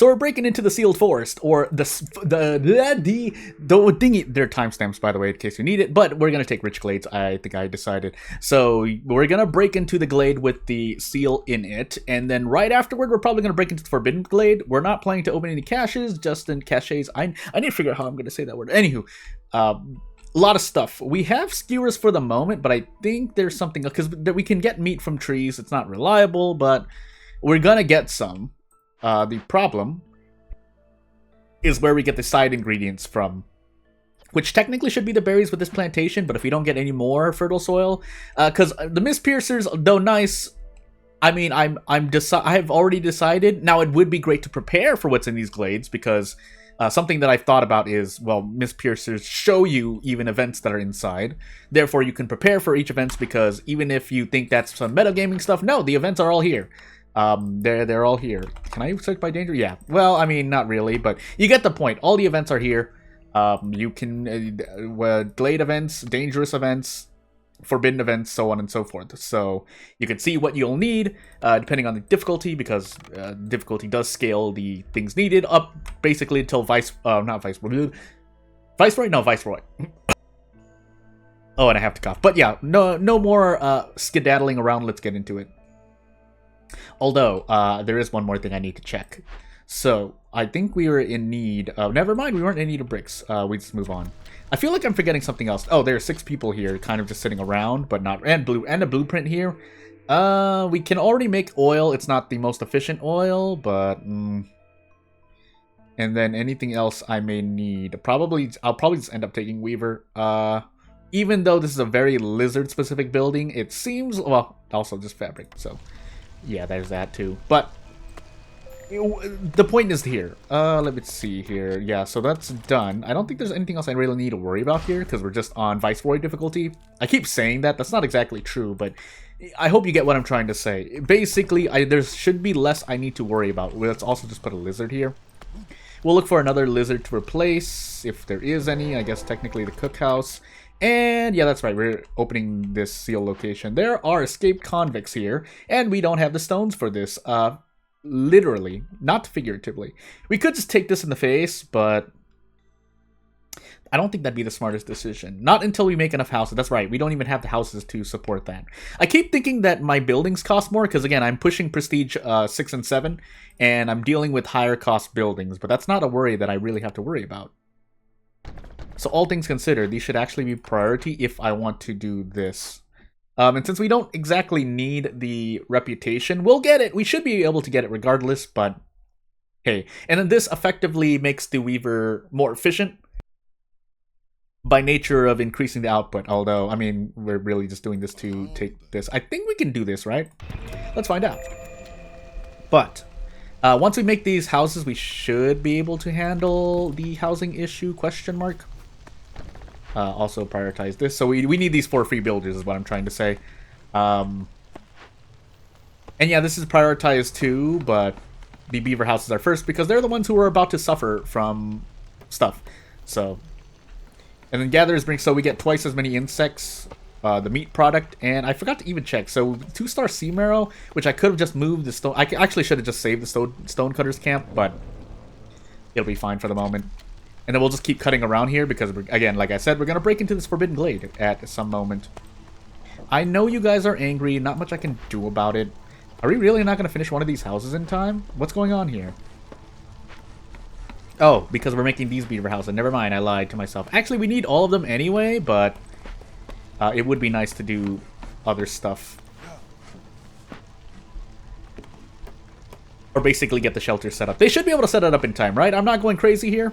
So we're breaking into the sealed forest, or the thingy. They're timestamps, by the way, in case you need it. But we're gonna take rich glades. I think I decided. So we're gonna break into the glade with the seal in it, and then right afterward, we're probably gonna break into the forbidden glade. We're not planning to open any caches, just in caches. I need to figure out how I'm gonna say that word. Anywho, a lot of stuff. We have skewers for the moment, but I think there's something because we can get meat from trees. It's not reliable, but we're gonna get some. The problem is where we get the side ingredients from, which technically should be the berries with this plantation, but if we don't get any more fertile soil, because the mist piercers, though nice, I mean, I've already decided. Now, it would be great to prepare for what's in these glades, because something that I've thought about is, well, mist piercers show you even events that are inside. Therefore, you can prepare for each events, because even if you think that's some metagaming stuff, no, the events are all here. They're all here. Can I search by danger? Yeah. Well, I mean, not really, but you get the point. All the events are here. You can glade events, dangerous events, forbidden events, so on and so forth. So you can see what you'll need depending on the difficulty, because difficulty does scale the things needed up basically until Viceroy. Oh, and I have to cough. But yeah, no more skedaddling around. Let's get into it. Although, there is one more thing I need to check. So, I think we were in need of... Never mind, we weren't in need of bricks. We just move on. I feel like I'm forgetting something else. Oh, there are 6 people here, kind of just sitting around, but not... And a blueprint here. We can already make oil. It's not the most efficient oil, but... And then anything else I may need. I'll probably just end up taking Weaver. Even though this is a very lizard-specific building, it seems... Well, also just fabric, so... Yeah, there's that too. But the point is here. Let me see here. Yeah, so that's done. I don't think there's anything else I really need to worry about here, because we're just on Viceroy difficulty. I keep saying that. That's not exactly true, but I hope you get what I'm trying to say. Basically, there should be less I need to worry about. Let's also just put a lizard here. We'll look for another lizard to replace, if there is any. I guess technically the cookhouse. And yeah, that's right, we're opening this seal location. There are escaped convicts here, and we don't have the stones for this. Literally, not figuratively. We could just take this in the face, but I don't think that'd be the smartest decision. Not until we make enough houses. That's right, we don't even have the houses to support that. I keep thinking that my buildings cost more, because again, I'm pushing Prestige 6 and 7, and I'm dealing with higher cost buildings, but that's not a worry that I really have to worry about. So all things considered, these should actually be priority if I want to do this. And since we don't exactly need the reputation, we'll get it. We should be able to get it regardless, but hey. And then this effectively makes the Weaver more efficient by nature of increasing the output. Although, I mean, we're really just doing this to take this. I think we can do this, right? Let's find out. But once we make these houses, we should be able to handle the housing issue, question mark. Also prioritize this. So we need these 4 free builders is what I'm trying to say. And yeah, this is prioritized too, but the beaver houses are first because they're the ones who are about to suffer from stuff. So, and then gatherers bring, so we get twice as many insects, the meat product, and I forgot to even check. So 2-star sea marrow, which I could have just moved the stone. I actually should have just saved the stone cutters camp, but it'll be fine for the moment. And then we'll just keep cutting around here because, again, like I said, we're going to break into this forbidden glade at some moment. I know you guys are angry. Not much I can do about it. Are we really not going to finish one of these houses in time? What's going on here? Oh, because we're making these beaver houses. Never mind, I lied to myself. Actually, we need all of them anyway, but it would be nice to do other stuff. Or basically get the shelter set up. They should be able to set it up in time, right? I'm not going crazy here.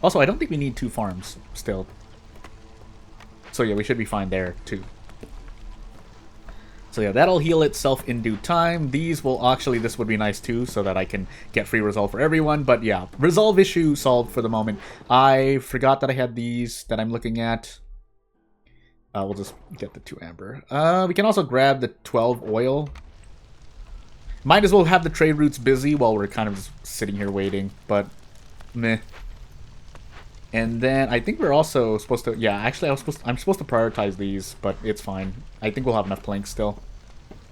Also, I don't think we need 2 farms still. So yeah, we should be fine there too. So yeah, that'll heal itself in due time. These will actually, this would be nice too, so that I can get free resolve for everyone. But yeah, resolve issue solved for the moment. I forgot that I had these that I'm looking at. We'll just get the 2 amber. We can also grab the 12 oil. Might as well have the trade routes busy while we're kind of just sitting here waiting, but meh. And then I think we're also supposed to, yeah, actually I'm supposed to prioritize these, but it's fine. I think we'll have enough planks still.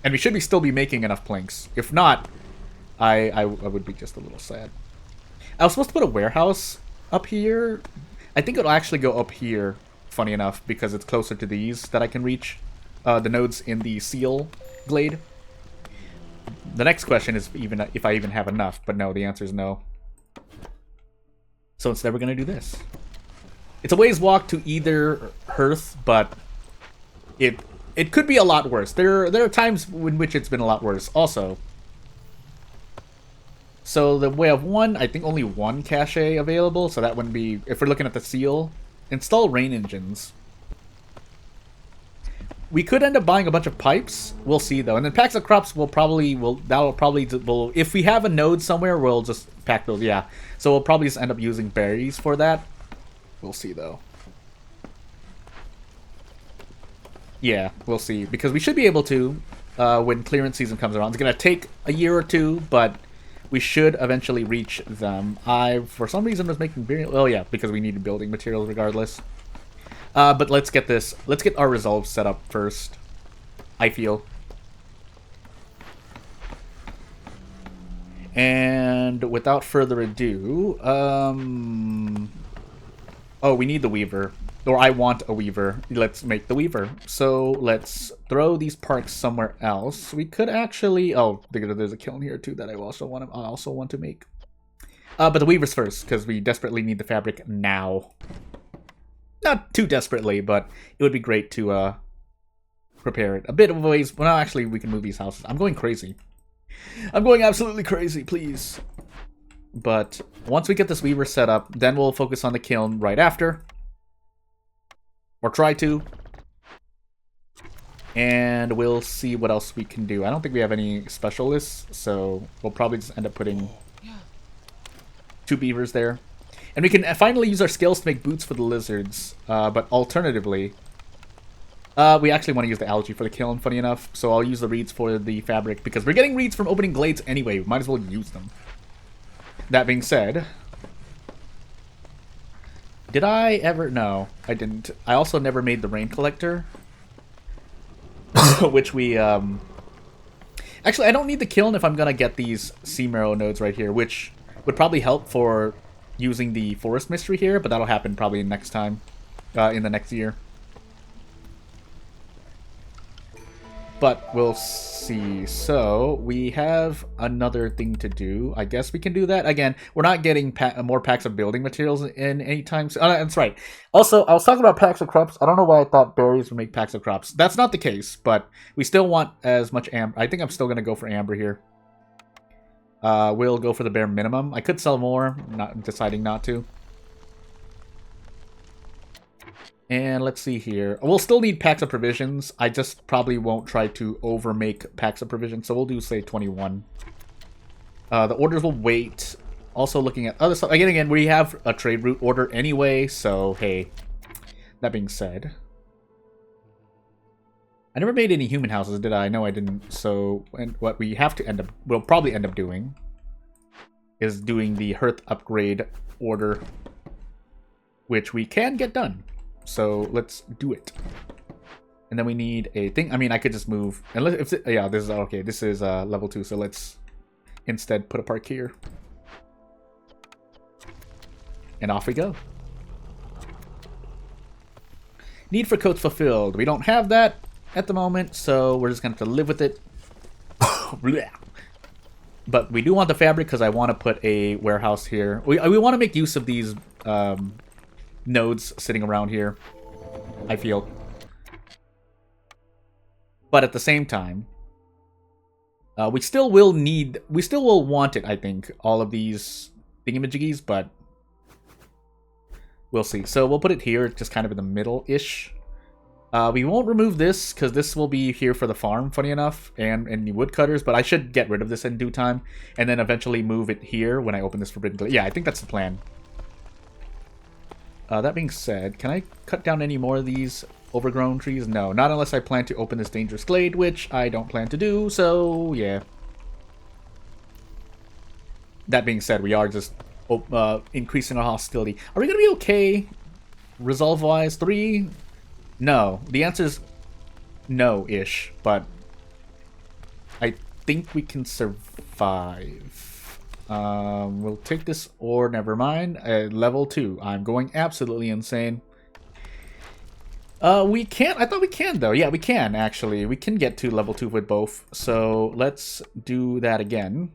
And we should still be making enough planks. If not, I would be just a little sad. I was supposed to put a warehouse up here. I think it'll actually go up here, funny enough, because it's closer to these that I can reach. The nodes in the seal glade. The next question is even if I even have enough, but no, the answer is no. So instead we're going to do this. It's a ways walk to either hearth, but it could be a lot worse. There are times in which it's been a lot worse also. So the way of one, I think only one cache available, so that wouldn't be, if we're looking at the seal. Install rain engines. We could end up buying a bunch of pipes. We'll see though. And then packs of crops if we have a node somewhere, we'll just pack those, yeah. So we'll probably just end up using berries for that. We'll see though. Yeah, we'll see. Because we should be able to when clearance season comes around. It's going to take a year or two, but we should eventually reach them. I, for some reason, was making very... Oh, yeah, because we needed building materials regardless. But let's get this... Let's get our resolve set up first, I feel. And without further ado... Oh, we need the weaver. Or I want a weaver. Let's make the weaver. So let's throw these parks somewhere else. We could actually... Oh, there's a kiln here too that I also want to make. But the weavers first, because we desperately need the fabric now. Not too desperately, but it would be great to prepare it. A bit of ways... Well, actually, we can move these houses. I'm going crazy. I'm going absolutely crazy, please. But once we get this weaver set up, then we'll focus on the kiln right after. Or try to. And we'll see what else we can do. I don't think we have any specialists, so we'll probably just end up putting 2 beavers there. And we can finally use our skills to make boots for the lizards. But alternatively, we actually want to use the algae for the kiln, funny enough. So I'll use the reeds for the fabric, because we're getting reeds from opening glades anyway. We might as well use them. That being said... Did I ever? No, I didn't. I also never made the rain collector. Which we, Actually, I don't need the kiln if I'm gonna get these sea marrow nodes right here, which would probably help for using the forest mystery here, but that'll happen probably next time, in the next year. But we'll see. So, we have another thing to do. I guess we can do that. Again, we're not getting more packs of building materials in any time soon. That's right. Also, I was talking about packs of crops. I don't know why I thought berries would make packs of crops. That's not the case, but we still want as much amber. I think I'm still going to go for amber here. We'll go for the bare minimum. I could sell more. I'm deciding not to. And let's see here. We'll still need packs of provisions. I just probably won't try to over-make packs of provisions, so we'll do, say, 21. The orders will wait. Also looking at other stuff. Again, we have a trade route order anyway, so, hey. That being said. I never made any human houses, did I? No, I didn't. So, and what we have to we'll probably end up doing is doing the hearth upgrade order, which we can get done. So let's do it. And then we need a thing. I mean, I could just move. And yeah, this is okay. This is level 2. So let's instead put a park here. And off we go. Need for coats fulfilled. We don't have that at the moment, so we're just gonna have to live with it. But we do want the fabric because I want to put a warehouse here. We want to make use of these nodes sitting around here, I feel. But at the same time, we still will want it, I think, all of these thingamajiggies, but we'll see. So we'll put it here, just kind of in the middle-ish. We won't remove this, because this will be here for the farm, funny enough, and the woodcutters, but I should get rid of this in due time, and then eventually move it here when I open this forbidden glade. Yeah, I think that's the plan. That being said, can I cut down any more of these overgrown trees? No, not unless I plan to open this dangerous glade, which I don't plan to do, so yeah. That being said, we are just increasing our hostility. Are we going to be okay, resolve-wise? 3? No. The answer is no-ish, but I think we can survive. We'll take this ore, never mind. Level 2. I'm going absolutely insane. We can't. I thought we can, though. Yeah, we can, actually. We can get to level 2 with both. So let's do that again.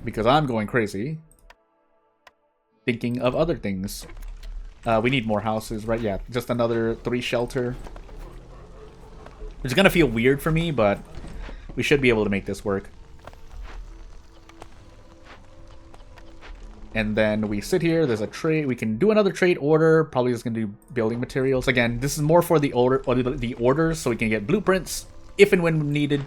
Because I'm going crazy. Thinking of other things. We need more houses, right? Yeah, just another 3 shelter. It's gonna feel weird for me, but we should be able to make this work. And then we sit here, there's a trade, we can do another trade order, probably just gonna do building materials. Again, this is more for the order, or the orders, so we can get blueprints, if and when needed.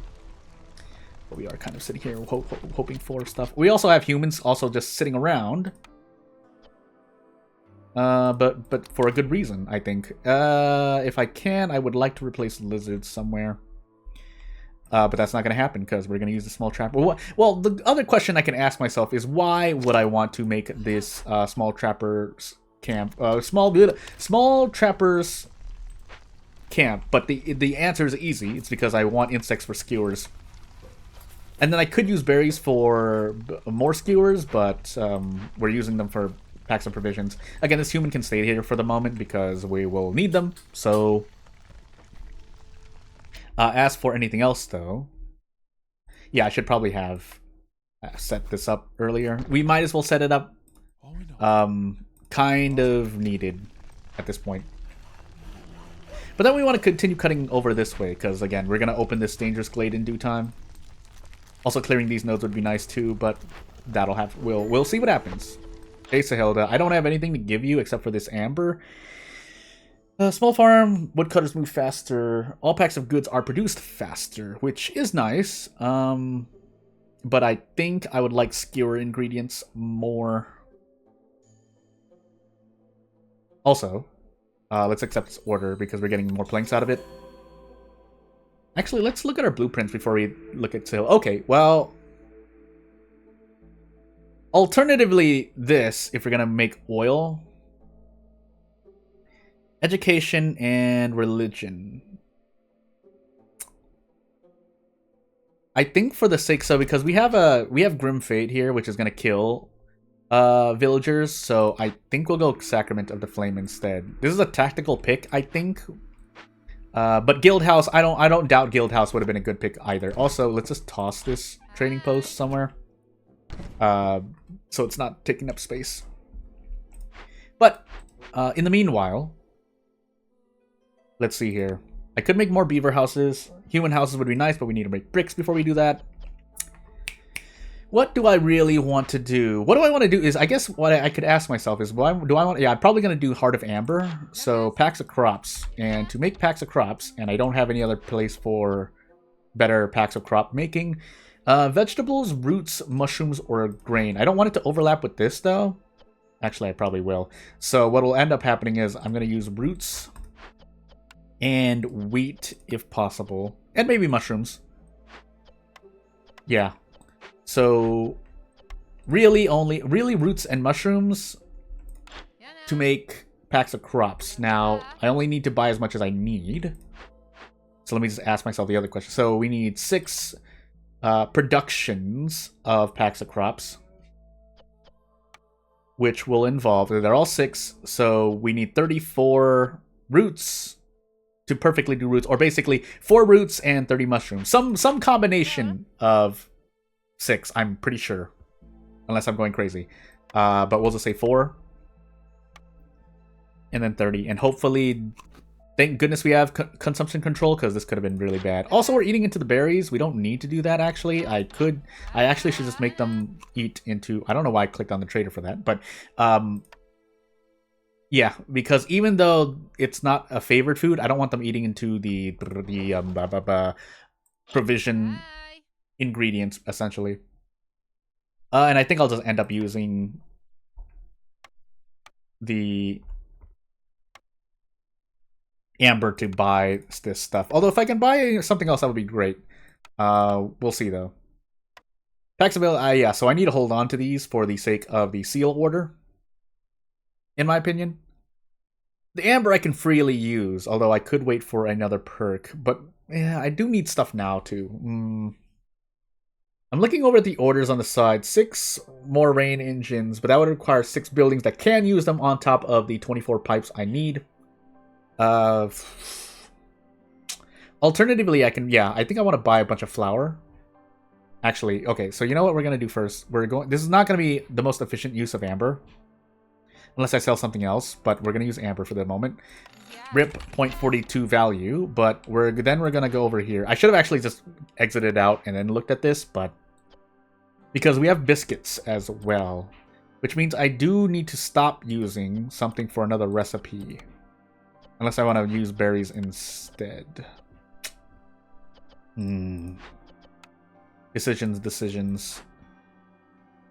But we are kind of sitting here hoping for stuff. We also have humans also just sitting around. But for a good reason, I think. If I can, I would like to replace lizards somewhere. But that's not going to happen because we're going to use the small trapper. Well, the other question I can ask myself is why would I want to make this small trappers camp, small trappers camp? But the answer is easy. It's because I want insects for skewers, and then I could use berries for more skewers, but we're using them for packs of provisions. Again, this human can stay here for the moment because we will need them. So. As for anything else, though, yeah, I should probably have set this up earlier. We might as well set it up. Kind of needed at this point. But then we want to continue cutting over this way, because, again, we're going to open this dangerous glade in due time. Also, clearing these nodes would be nice, too, but that'll have... We'll see what happens. Hey, Sahilda, I don't have anything to give you except for this amber. Small farm, woodcutters move faster. All packs of goods are produced faster, which is nice. But I think I would like skewer ingredients more. Also, let's accept this order because we're getting more planks out of it. Actually, let's look at our blueprints before we look at sale. Okay, well... Alternatively, this, if we're going to make oil... Education and religion. I think for the sake so because we have Grim Fate here, which is gonna kill villagers, so I think we'll go Sacrament of the Flame instead. This is a tactical pick, I think. But Guild House, I don't doubt Guild House would have been a good pick either. Also, let's just toss this trading post somewhere. So it's not taking up space. But in the meanwhile, let's see here. I could make more beaver houses. Human houses would be nice, but we need to make bricks before we do that. What do I really want to do? What do I want to do is, I guess what I could ask myself is, do I want... Yeah, I'm probably going to do Heart of Amber. So, packs of crops. And to make packs of crops, and I don't have any other place for better packs of crop making. Vegetables, roots, mushrooms, or grain. I don't want it to overlap with this, though. Actually, I probably will. So, what will end up happening is, I'm going to use roots... and wheat, if possible. And maybe mushrooms. Yeah. So, really roots and mushrooms to make packs of crops. Now, I only need to buy as much as I need. So let me just ask myself the other question. So we need 6 productions of packs of crops. Which will involve, they're all 6, so we need 34 roots to perfectly do roots, or basically 4 roots and 30 mushrooms. Some combination of 6, I'm pretty sure. Unless I'm going crazy. But we'll just say 4. And then 30. And hopefully, thank goodness we have consumption control, because this could have been really bad. Also, we're eating into the berries. We don't need to do that, actually. I actually should just make them eat into... I don't know why I clicked on the trader for that, but... yeah, because even though it's not a favorite food, I don't want them eating into the provision ingredients, essentially. And I think I'll just end up using the amber to buy this stuff. Although if I can buy something else, that would be great. We'll see, though. Packs available, yeah, so I need to hold on to these for the sake of the seal order. In my opinion. The amber I can freely use, although I could wait for another perk. But, yeah, I do need stuff now, too. I'm looking over at the orders on the side. 6 more rain engines, but that would require 6 buildings that can use them on top of the 24 pipes I need. Alternatively, I can... Yeah, I think I want to buy a bunch of flour. Actually, okay, so you know what we're going to do first? This is not going to be the most efficient use of amber. Unless I sell something else, but we're going to use amber for the moment. Rip 0.42 value, but we're going to go over here. I should have actually just exited out and then looked at this, but... Because we have biscuits as well. Which means I do need to stop using something for another recipe. Unless I want to use berries instead. Decisions.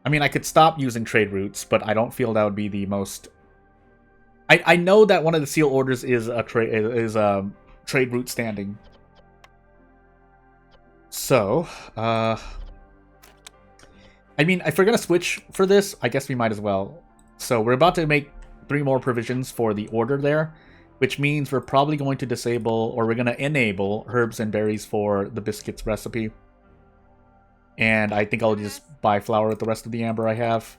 I mean, I could stop using trade routes, but I don't feel that would be the most... I know that one of the seal orders is a trade route standing. So, I mean, if we're gonna switch for this, I guess we might as well. So we're about to make 3 more provisions for the order there, which means we're probably going to disable, or we're gonna enable herbs and berries for the biscuits recipe. And I think I'll just buy flour with the rest of the amber I have.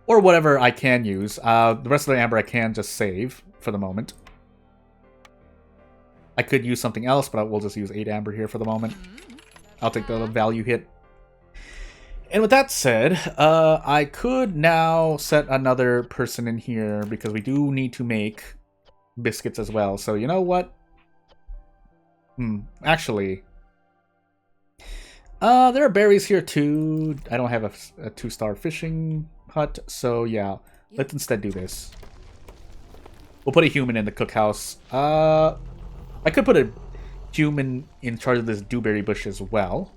Or whatever I can use. The rest of the amber I can just save for the moment. I could use something else, but we'll just use 8 amber here for the moment. I'll take the value hit. And with that said, I could now set another person in here because we do need to make biscuits as well. So you know what? Actually... there are berries here too. I don't have a 2-star fishing hut, so yeah. Let's instead do this. We'll put a human in the cookhouse. I could put a human in charge of this dewberry bush as well.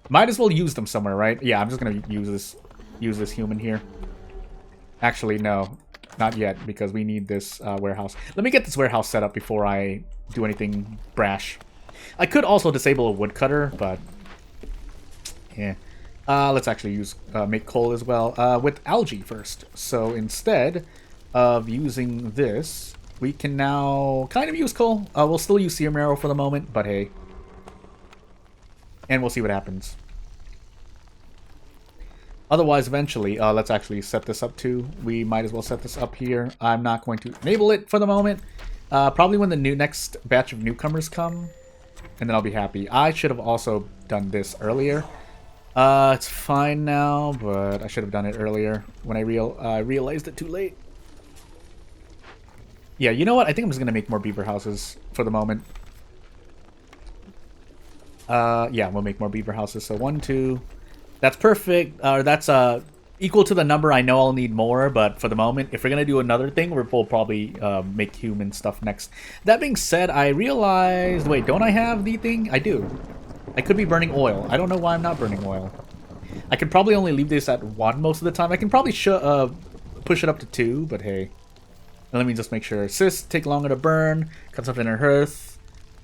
Might as well use them somewhere, right? Yeah, I'm just gonna use this human here. Actually, no. Not yet, because we need this warehouse. Let me get this warehouse set up before I do anything brash. I could also disable a woodcutter, but... yeah. Let's actually use make coal as well with algae first. So instead of using this, we can now kind of use coal. We'll still use serum arrow for the moment, but hey. And we'll see what happens. Otherwise, eventually, let's actually set this up too. We might as well set this up here. I'm not going to enable it for the moment. Probably when the next batch of newcomers come, and then I'll be happy. I should have also done this earlier. It's fine now, but I should have done it earlier when I realized it too late. Yeah, you know what? I think I'm just going to make more beaver houses for the moment. Yeah, we'll make more beaver houses. So 1, 2. That's perfect. That's equal to the number. I know I'll need more, but for the moment, if we're going to do another thing, we'll probably make human stuff next. That being said, I realized... Wait, don't I have the thing? I do. I could be burning oil. I don't know why I'm not burning oil. I could probably only leave this at 1 most of the time. I can probably push it up to 2, but hey. Let me just make sure. Assist, take longer to burn. Consumption and hearth.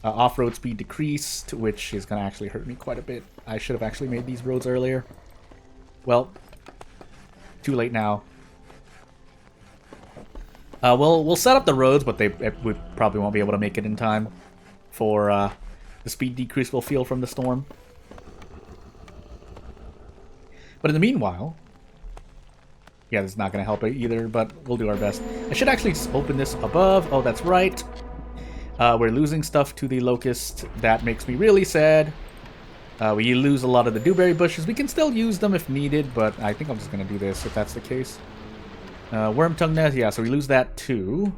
Off-road speed decreased, which is going to actually hurt me quite a bit. I should have actually made these roads earlier. Well, too late now. We'll set up the roads, but we probably won't be able to make it in time for... the speed decrease we'll feel from the storm. But in the meanwhile... Yeah, this is not going to help it either, but we'll do our best. I should actually open this above. Oh, that's right. We're losing stuff to the locust. That makes me really sad. We lose a lot of the dewberry bushes. We can still use them if needed, but I think I'm just going to do this if that's the case. Worm tongue nest. Yeah, so we lose that too.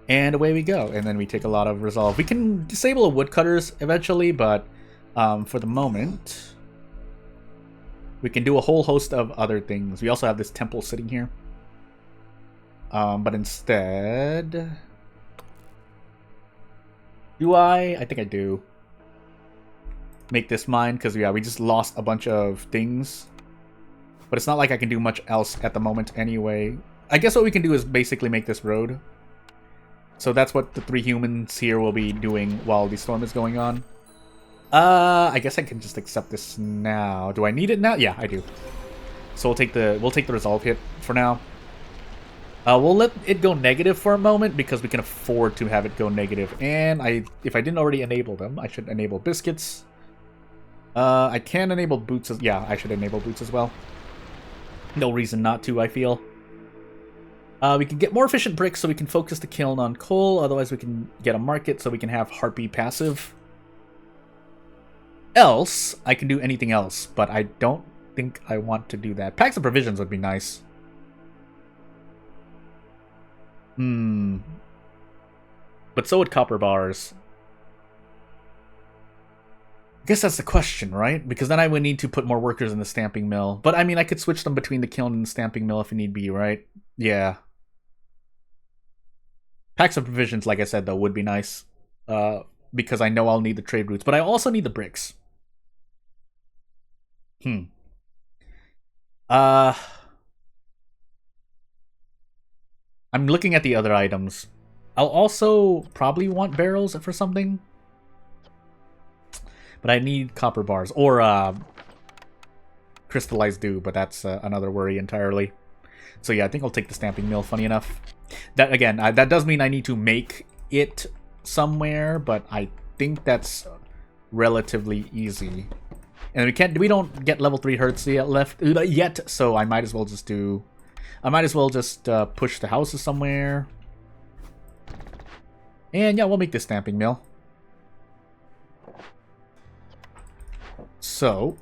And away we go. And then we take a lot of resolve. We can disable the woodcutters eventually, but for the moment, we can do a whole host of other things. We also have this temple sitting here. But instead... Do I? I think I do. Make this mine, because yeah, we just lost a bunch of things. But it's not like I can do much else at the moment anyway. I guess what we can do is basically make this road. So that's what the 3 humans here will be doing while the storm is going on. I guess I can just accept this now. Do I need it now? Yeah, I do. So we'll take the resolve hit for now. We'll let it go negative for a moment because we can afford to have it go negative. And if I didn't already enable them, I should enable biscuits. I can enable boots as... Yeah, I should enable boots as well. No reason not to, I feel. We can get more efficient bricks so we can focus the kiln on coal. Otherwise, we can get a market so we can have Harpy passive. Else, I can do anything else, but I don't think I want to do that. Packs of provisions would be nice. But so would copper bars. I guess that's the question, right? Because then I would need to put more workers in the stamping mill. But I mean, I could switch them between the kiln and the stamping mill if need be, right? Yeah. Packs of provisions, like I said, though, would be nice. Because I know I'll need the trade routes. But I also need the bricks. I'm looking at the other items. I'll also probably want barrels for something. But I need copper bars. Or crystallized dew, but that's another worry entirely. So yeah, I think I'll take the stamping mill, funny enough. That, again, that does mean I need to make it somewhere, but I think that's relatively easy. And we don't get level 3 hertz yet, so I might as well just do... I might as well just push the houses somewhere. And yeah, we'll make this stamping mill. So,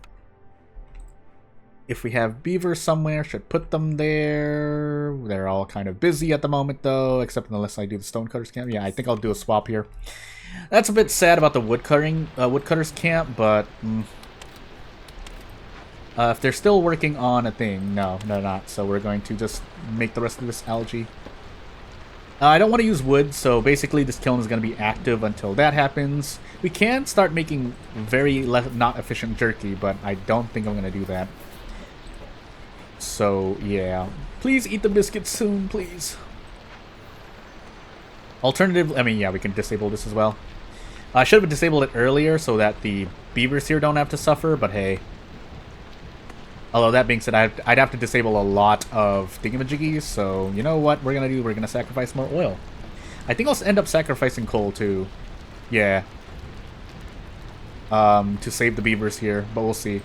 if we have beavers somewhere, should put them there. They're all kind of busy at the moment, though, except unless I do the stonecutters camp. Yeah, I think I'll do a swap here. That's a bit sad about the woodcutters camp, but if they're still working on a thing, no, they're not. So we're going to just make the rest of this algae. I don't want to use wood, so basically this kiln is going to be active until that happens. We can start making very not efficient jerky, but I don't think I'm going to do that. So, yeah. Please eat the biscuits soon, please. Alternatively, I mean, yeah, we can disable this as well. I should have disabled it earlier so that the beavers here don't have to suffer, but hey. Although that being said, I'd have to disable a lot of thingamajiggies, so you know what we're going to do? We're going to sacrifice more oil. I think I'll end up sacrificing coal too. Yeah. To save the beavers here, but we'll see.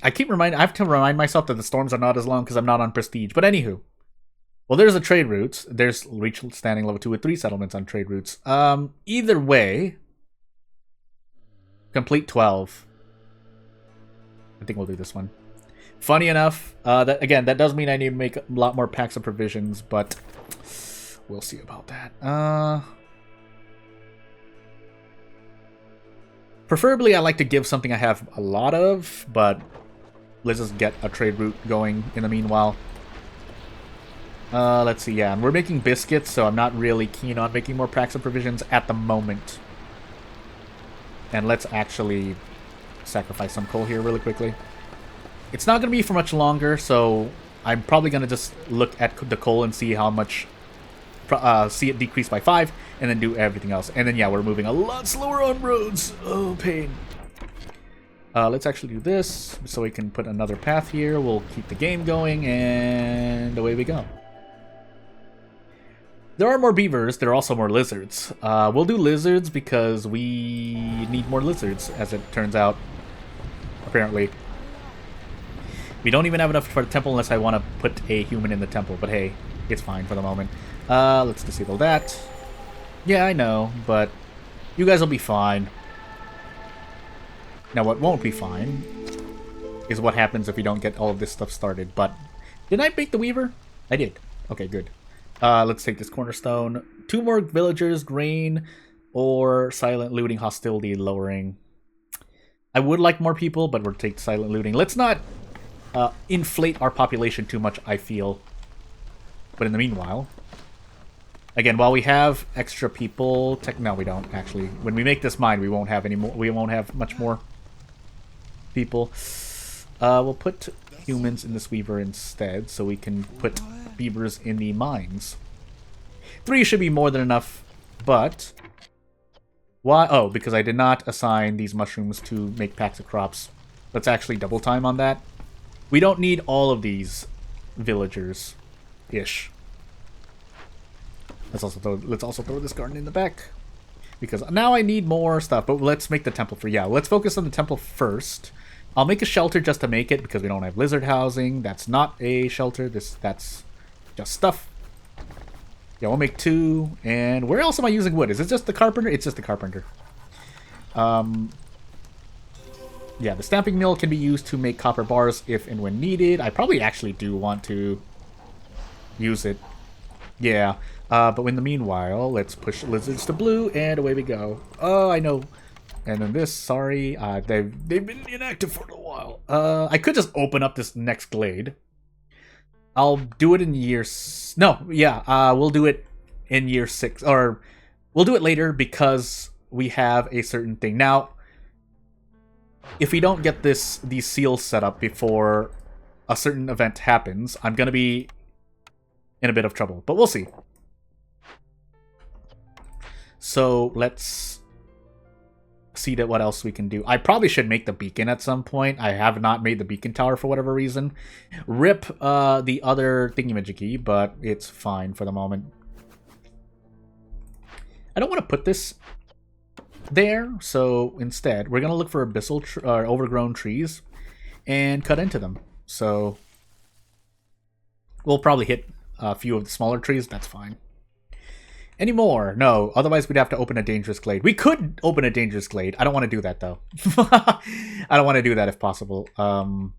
I have to remind myself that the storms are not as long because I'm not on prestige. But anywho. Well, there's the trade routes. There's reach standing level 2 with 3 settlements on trade routes. Either way, complete 12. I think we'll do this one. Funny enough, that does mean I need to make a lot more packs of provisions, but we'll see about that. Preferably, I like to give something I have a lot of, but let's just get a trade route going in the meanwhile. Let's see, yeah, and we're making biscuits, so I'm not really keen on making more packs of provisions at the moment. And let's actually sacrifice some coal here really quickly. It's not going to be for much longer, so I'm probably going to just look at the coal and see how much, see it decrease by 5, and then do everything else. And then, yeah, we're moving a lot slower on roads. Oh, pain. Let's actually do this, so we can put another path here. We'll keep the game going, and away we go. There are more beavers. There are also more lizards. We'll do lizards because we need more lizards, as it turns out, apparently. We don't even have enough for the temple unless I want to put a human in the temple. But hey, it's fine for the moment. Let's disable that. Yeah, I know, but you guys will be fine. Now, what won't be fine is what happens if we don't get all of this stuff started. But did I make the weaver? I did. Okay, good. Let's take this cornerstone. 2 more villagers, grain, or silent looting, hostility lowering. I would like more people, but we'll take silent looting. Let's not inflate our population too much, I feel. But in the meanwhile, again, while we have extra people, no, we don't actually. When we make this mine, we won't have any more. We won't have much more people. We'll put humans in this weaver instead, so we can put beavers in the mines. 3 should be more than enough, but why? Oh, because I did not assign these mushrooms to make packs of crops. Let's actually double time on that. We don't need all of these villagers-ish. Let's also throw this garden in the back. Because now I need more stuff, but let's make the temple for... Yeah, let's focus on the temple first. I'll make a shelter just to make it, because we don't have lizard housing. That's not a shelter. That's just stuff. Yeah, we'll make 2. And where else am I using wood? Is it just the carpenter? It's just the carpenter. Yeah, the stamping mill can be used to make copper bars if and when needed. I probably actually do want to use it. Yeah, but in the meanwhile, let's push lizards to blue, and away we go. Oh, I know. And then this, sorry, they've been inactive for a while. I could just open up this next glade. I'll do it in we'll do it in year 6, or we'll do it later because we have a certain thing. Now, if we don't get these seals set up before a certain event happens, I'm going to be in a bit of trouble, but we'll see. So let's see what else we can do. I probably should make the beacon at some point. I have not made the beacon tower for whatever reason. Rip the other thingamajiggy, but it's fine for the moment. I don't want to put this there, so instead we're going to look for abyssal overgrown trees and cut into them. So we'll probably hit a few of the smaller trees. That's fine. Any more? No. Otherwise, we'd have to open a dangerous glade. We could open a dangerous glade. I don't want to do that, though. I don't want to do that if possible. Can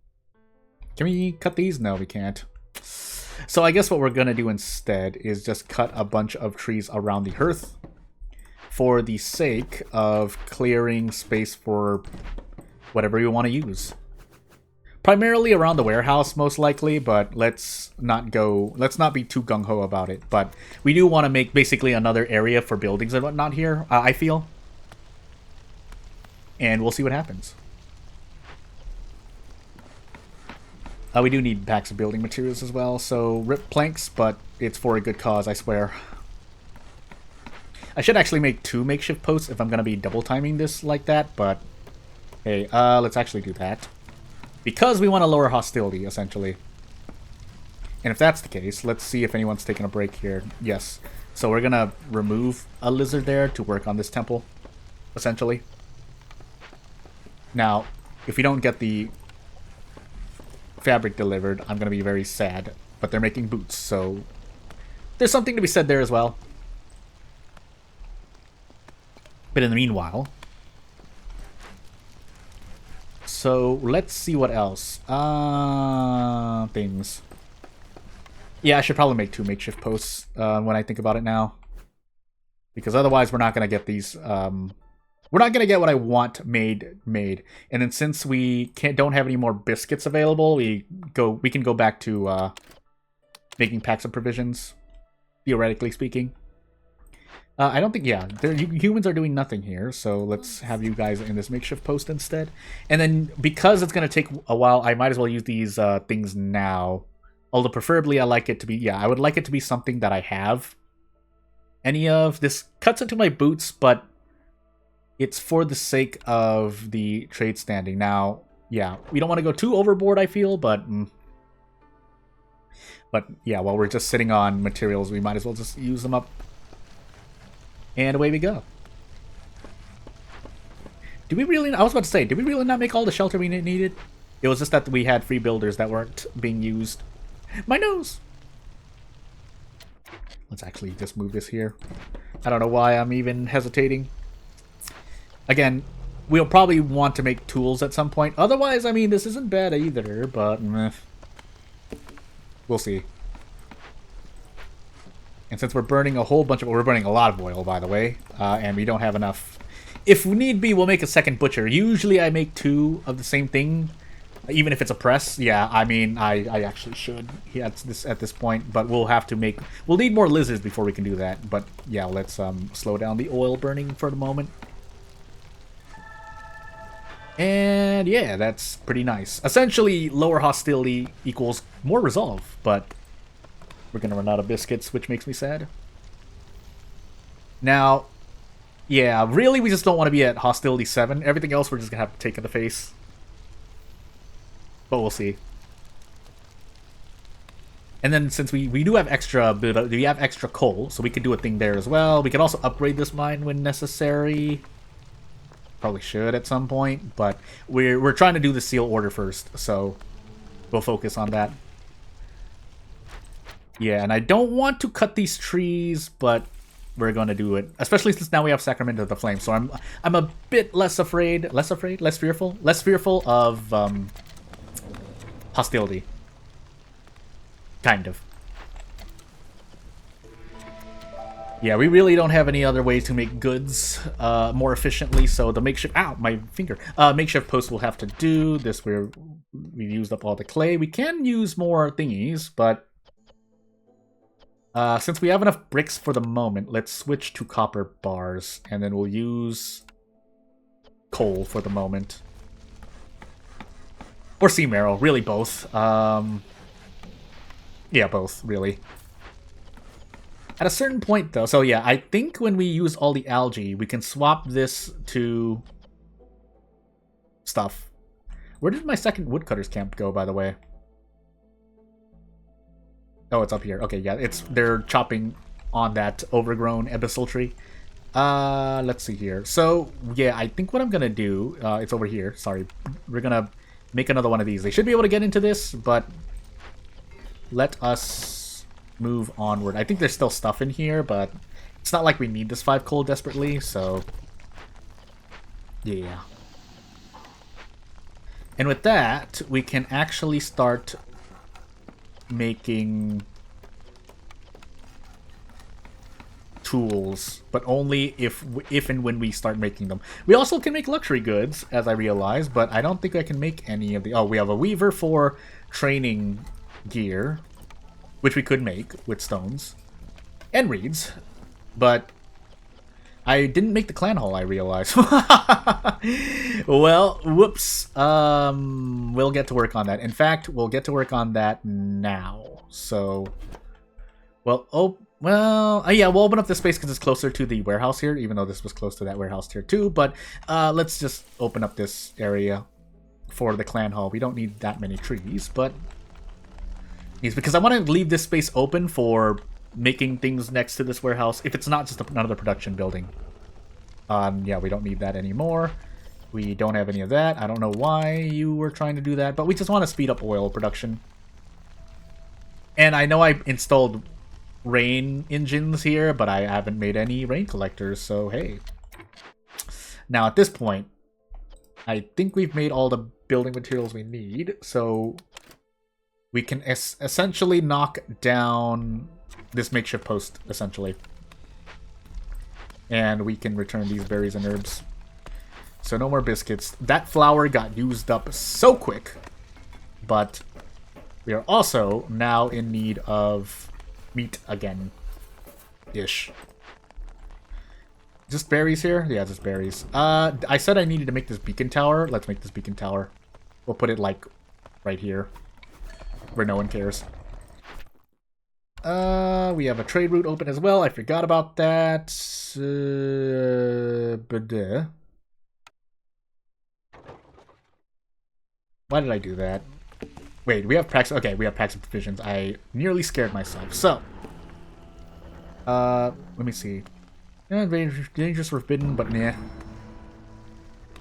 we cut these? No, we can't. So I guess what we're going to do instead is just cut a bunch of trees around the hearth for the sake of clearing space for whatever you want to use. Primarily around the warehouse, most likely, but let's not be too gung-ho about it. But we do want to make basically another area for buildings and whatnot here, I feel. And we'll see what happens. We do need packs of building materials as well, so rip planks, but it's for a good cause, I swear. I should actually make 2 makeshift posts if I'm going to be double timing this like that, but hey, let's actually do that. Because we want to lower hostility, essentially. And if that's the case, let's see if anyone's taking a break here. Yes. So we're going to remove a lizard there to work on this temple, essentially. Now, if we don't get the fabric delivered, I'm going to be very sad. But they're making boots, so there's something to be said there as well. But in the meanwhile... So, let's see what else. Things. Yeah, I should probably make 2 makeshift posts when I think about it now. Because otherwise we're not going to get these... we're not going to get what I want made. And then since we don't have any more biscuits available, we can go back to making packs of provisions, theoretically speaking. I don't think, yeah, humans are doing nothing here, so let's have you guys in this makeshift post instead. And then, because it's going to take a while, I might as well use these things now. Although, preferably, I like it to be, yeah, I would like it to be something that I have any of. This cuts into my boots, but it's for the sake of the trade standing. Now, yeah, we don't want to go too overboard, I feel, but yeah, while we're just sitting on materials, we might as well just use them up. And away we go. I was about to say, did we really not make all the shelter we needed? It was just that we had free builders that weren't being used. My nose! Let's actually just move this here. I don't know why I'm even hesitating. Again, we'll probably want to make tools at some point. Otherwise, I mean, this isn't bad either, but we'll see. And since we're burning we're burning a lot of oil, by the way, and we don't have enough. If need be, we'll make a second butcher. Usually I make 2 of the same thing, even if it's a press. Yeah, I mean, I actually should at this point, but we'll need more lizards before we can do that. But yeah, let's slow down the oil burning for the moment. And yeah, that's pretty nice. Essentially, lower hostility equals more resolve, but we're going to run out of biscuits, which makes me sad. Now, yeah, really we just don't want to be at hostility 7. Everything else we're just going to have to take in the face. But we'll see. And then since we do have extra coal, so we could do a thing there as well. We can also upgrade this mine when necessary. Probably should at some point, but we're trying to do the seal order first, so we'll focus on that. Yeah, and I don't want to cut these trees, but we're gonna do it, especially since now we have Sacrament of the Flame. So I'm a bit less fearful of hostility. Kind of. Yeah, we really don't have any other ways to make goods more efficiently, so the makeshift... Ow, my finger. Makeshift post will have to do this. We've used up all the clay. We can use more thingies, but since we have enough bricks for the moment, let's switch to copper bars, and then we'll use coal for the moment. Or sea marrow, really both. Yeah, both, really. At a certain point, though, so yeah, I think when we use all the algae, we can swap this to stuff. Where did my second woodcutter's camp go, by the way? Oh, it's up here. Okay, yeah, they're chopping on that overgrown abyssal tree. Let's see here. So, yeah, I think what I'm gonna do, it's over here, sorry. We're gonna make another one of these. They should be able to get into this, but let us move onward. I think there's still stuff in here, but it's not like we need this 5 coal desperately, so yeah. And with that, we can actually start making tools, but only if and when we start making them. We also can make luxury goods, as I realize, but I don't think I can make any of the... Oh, we have a weaver for training gear, which we could make with stones and reeds, but I didn't make the clan hall, I realize. Well, whoops. We'll get to work on that. In fact, we'll get to work on that now. So, well, yeah, we'll open up this space because it's closer to the warehouse here, even though this was close to that warehouse here too. But let's just open up this area for the clan hall. We don't need that many trees, but it's because I want to leave this space open for making things next to this warehouse, if it's not just another production building. Yeah, we don't need that anymore. We don't have any of that. I don't know why you were trying to do that, but we just want to speed up oil production. And I know I installed rain engines here, but I haven't made any rain collectors, so hey. Now at this point, I think we've made all the building materials we need, so we can essentially knock down this makeshift post, essentially. And we can return these berries and herbs. So no more biscuits. That flour got used up so quick. But we are also now in need of meat again. Ish. Just berries here? Yeah, just berries. I said I needed to make this beacon tower. Let's make this beacon tower. We'll put it, like, right here, where no one cares. We have a trade route open as well. I forgot about that. Why did I do that? Wait, we have packs. Okay, we have packs of provisions. I nearly scared myself. So, let me see. Yeah, dangerous, forbidden, but nah.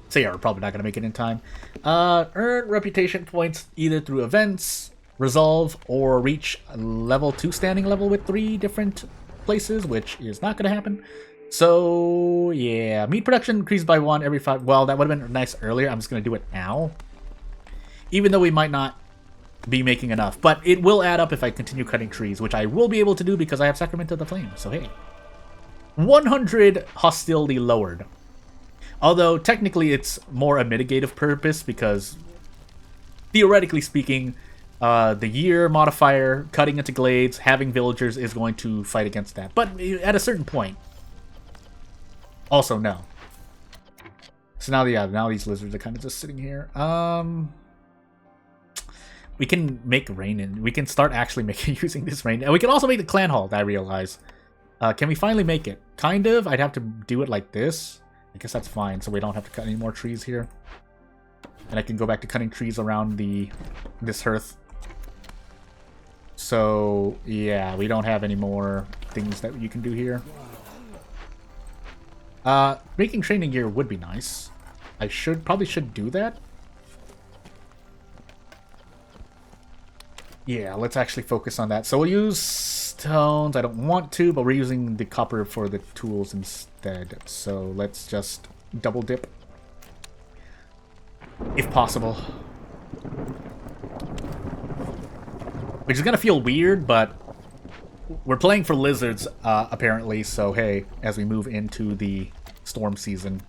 So yeah, we're probably not gonna make it in time. Earn reputation points either through events, resolve, or reach a level 2 standing level with 3 different places, which is not going to happen. So, yeah. Meat production increased by 1 every 5... Well, that would have been nice earlier. I'm just going to do it now. Even though we might not be making enough. But it will add up if I continue cutting trees, which I will be able to do because I have Sacrament of the Flame. So, hey. 100 hostility lowered. Although, technically, it's more a mitigative purpose because, theoretically speaking, the year modifier, cutting into glades, having villagers is going to fight against that. But at a certain point, also no. So now, yeah, now these lizards are kind of just sitting here. We can make rain in. We can start actually using this rain. And we can also make the clan hall, I realize. Can we finally make it? Kind of. I'd have to do it like this. I guess that's fine, so we don't have to cut any more trees here. And I can go back to cutting trees around this hearth. So, yeah, we don't have any more things that you can do here. Making training gear would be nice. I probably should do that. Yeah, let's actually focus on that. So we'll use stones. I don't want to, but we're using the copper for the tools instead. So let's just double dip. If possible. Which is gonna feel weird, but we're playing for lizards, apparently, so hey, as we move into the storm season.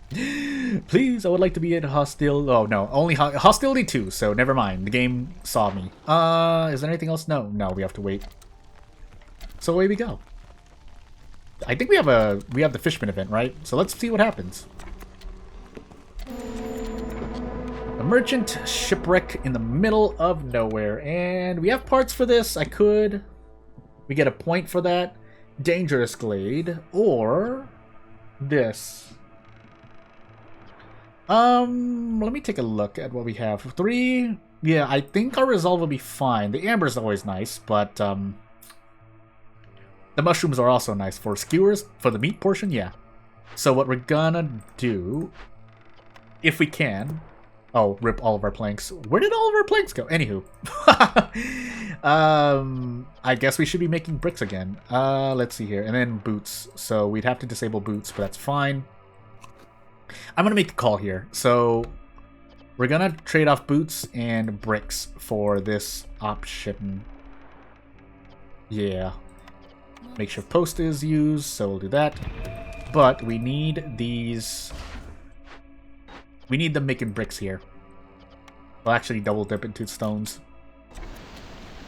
Please, I would like to be at hostility. Oh, no, only hostility 2, so never mind. The game saw me. Is there anything else? No, we have to wait. So away we go. I think we have the Fishman event, right? So let's see what happens. A merchant shipwreck in the middle of nowhere, and we have parts for this. We get a point for that. Dangerous Glade, or this. Let me take a look at what we have. 3, yeah, I think our resolve will be fine. The amber is always nice, but the mushrooms are also nice for skewers, for the meat portion, yeah. So what we're gonna do, if we can... Oh, rip all of our planks. Where did all of our planks go? Anywho. I guess we should be making bricks again. Let's see here. And then boots. So we'd have to disable boots, but that's fine. I'm going to make the call here. So we're going to trade off boots and bricks for this option. Yeah. Makeshift post is used, so we'll do that. But we need these... We need them making bricks here. We'll actually double dip into stones.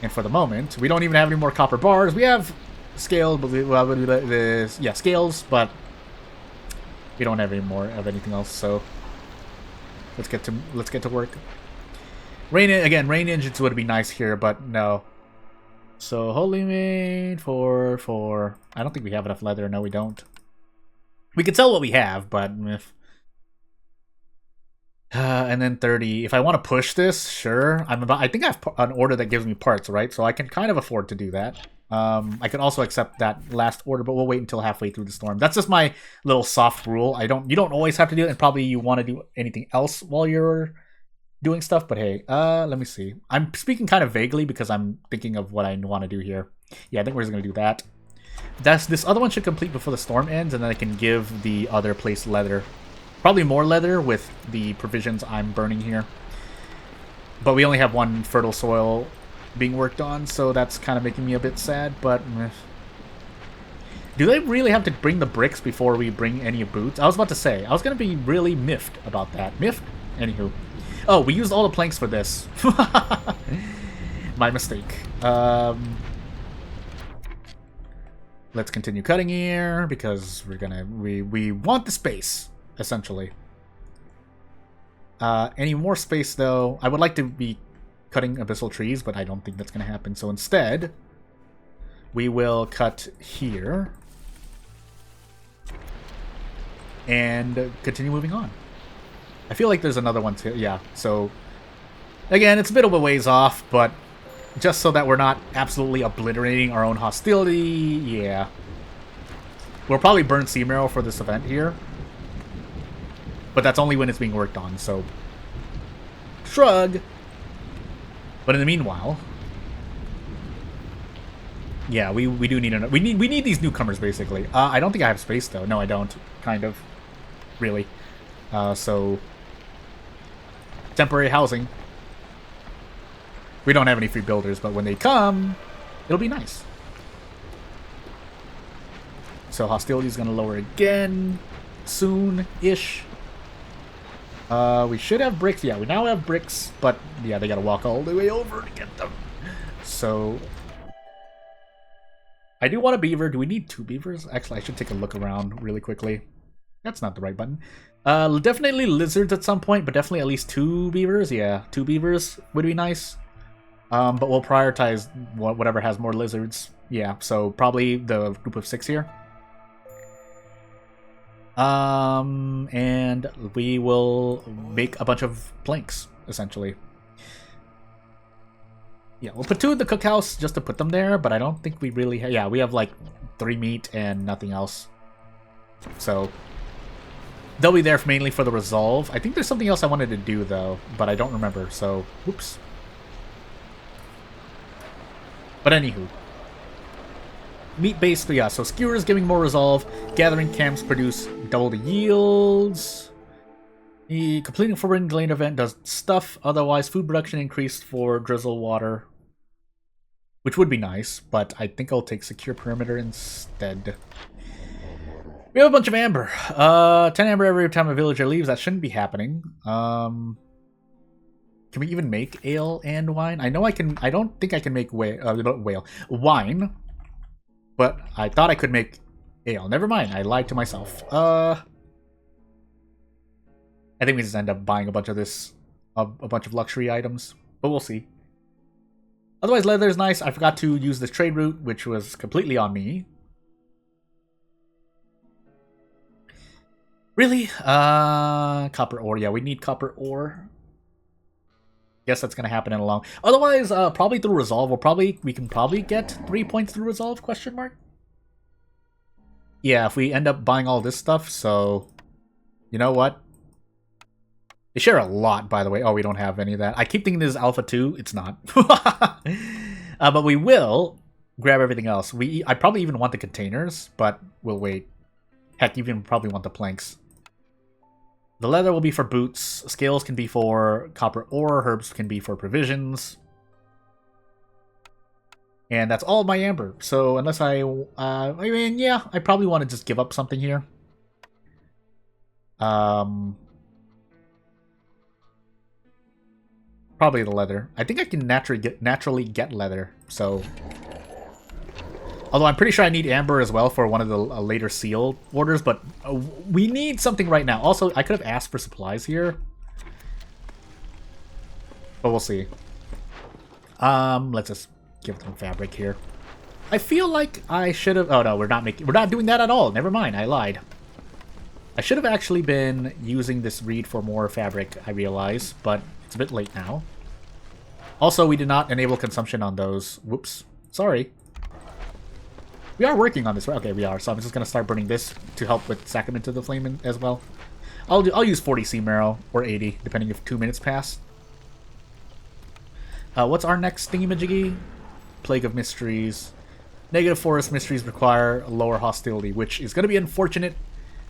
And for the moment, we don't even have any more copper bars. We have scales, but scales, but we don't have any more of anything else. So let's get to work. Rain engines would be nice here, but no. So holy made for I don't think we have enough leather. No, we don't. We could sell what we have, but if. And then 30. If I want to push this, sure. I think I have an order that gives me parts, right? So I can kind of afford to do that. I can also accept that last order, but we'll wait until halfway through the storm. That's just my little soft rule. You don't always have to do it, and probably you want to do anything else while you're doing stuff. But hey, let me see. I'm speaking kind of vaguely because I'm thinking of what I want to do here. Yeah, I think we're just gonna do that. This other one should complete before the storm ends, and then I can give the other place leather. Probably more leather with the provisions I'm burning here. But we only have one fertile soil being worked on, so that's kind of making me a bit sad, but... Do they really have to bring the bricks before we bring any boots? I was about to say, I was going to be really miffed about that. Miffed? Anywho. Oh, we used all the planks for this. My mistake. Let's continue cutting here, because we want the space. Essentially. Any more space, though? I would like to be cutting abyssal trees, but I don't think that's going to happen. So instead, we will cut here. And continue moving on. I feel like there's another one too. Yeah, so... Again, it's a bit of a ways off, but just so that we're not absolutely obliterating our own hostility, yeah. We'll probably burn Sea Marrow for this event here. But that's only when it's being worked on, so... Shrug! But in the meanwhile... Yeah, we do need we need these newcomers, basically. I don't think I have space, though. No, I don't. Kind of. Really. So... Temporary housing. We don't have any free builders, but when they come, it'll be nice. So hostility is going to lower again. Soon-ish. We should have bricks. Yeah, we now have bricks, but yeah, they gotta walk all the way over to get them. So, I do want a beaver. Do we need 2 beavers? Actually, I should take a look around really quickly. That's not the right button. Definitely lizards at some point, but definitely at least 2 beavers. Yeah, 2 beavers would be nice. But we'll prioritize whatever has more lizards. Yeah, so probably the group of 6 here. And we will make a bunch of planks, essentially. Yeah, we'll put 2 in the cookhouse just to put them there, but I don't think we really... Yeah, we have like 3 meat and nothing else. So they'll be there mainly for the resolve. I think there's something else I wanted to do, though, but I don't remember, so... Whoops. But anywho. Meat-based, yeah, so skewers giving more resolve. Gathering camps produce double the yields. The completing Forbidden Glade event does stuff. Otherwise, food production increased for Drizzle water. Which would be nice, but I think I'll take Secure Perimeter instead. We have a bunch of amber. 10 amber every time a villager leaves. That shouldn't be happening. Can we even make ale and wine? I know I can. I don't think I can make wine. But I thought I could make ale. Never mind. I lied to myself. I think we just end up buying a bunch of this, a bunch of luxury items, but we'll see. Otherwise, leather is nice. I forgot to use this trade route, which was completely on me. Really? Copper ore. Yeah, we need copper ore. Guess that's gonna happen in a long. Otherwise, probably through resolve. We can probably get 3 points through resolve? Question mark. Yeah, if we end up buying all this stuff. So, you know what? They share a lot, by the way. Oh, we don't have any of that. I keep thinking this is Alpha 2. It's not. But we will grab everything else. I probably even want the containers, but we'll wait. Heck, even probably want the planks. The leather will be for boots. Scales can be for copper ore. Herbs can be for provisions. And that's all of my amber. So unless I mean, yeah, I probably want to just give up something here. Probably the leather. I think I can naturally get leather, so... Although I'm pretty sure I need amber as well for one of the later seal orders, but we need something right now. Also, I could have asked for supplies here. But we'll see. Let's just give them fabric here. I feel like I should have... Oh no, we're not doing that at all. Never mind, I lied. I should have actually been using this reed for more fabric, I realize, but it's a bit late now. Also, we did not enable consumption on those. Whoops. Sorry. We are working on this, right? Okay, we are. So I'm just going to start burning this to help with Sacrament to the Flame as well. I'll use 40 sea marrow, or 80, depending if 2 minutes pass. What's our next thingy-majiggy? Plague of Mysteries. Negative Forest Mysteries require lower hostility, which is going to be unfortunate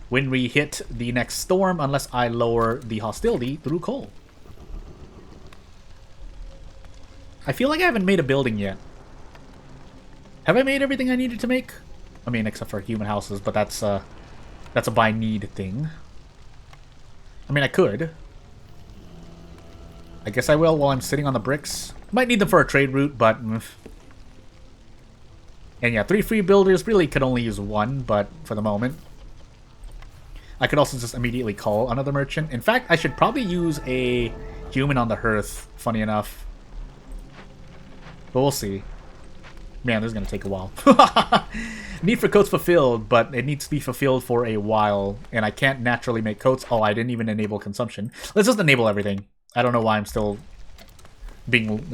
when we hit the next storm, unless I lower the hostility through coal. I feel like I haven't made a building yet. Have I made everything I needed to make? I mean, except for human houses, but that's a by need thing. I mean, I could. I guess I will while I'm sitting on the bricks. Might need them for a trade route, but... And yeah, 3 free builders. Really could only use 1, but for the moment. I could also just immediately call another merchant. In fact, I should probably use a human on the hearth, funny enough. But we'll see. Man, this is going to take a while. Need for coats fulfilled, but it needs to be fulfilled for a while. And I can't naturally make coats. Oh, I didn't even enable consumption. Let's just enable everything. I don't know why I'm still being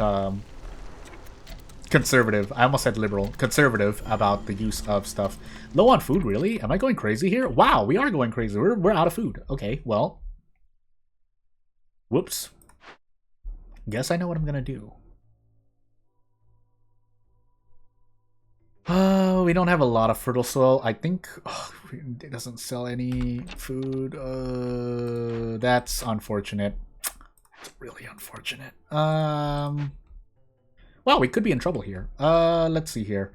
conservative. I almost said liberal. Conservative about the use of stuff. Low on food, really? Am I going crazy here? Wow, we are going crazy. We're out of food. Okay, well. Whoops. Guess I know what I'm going to do. We don't have a lot of fertile soil. I think it doesn't sell any food. That's unfortunate. It's really unfortunate. Wow, we could be in trouble here. Let's see here.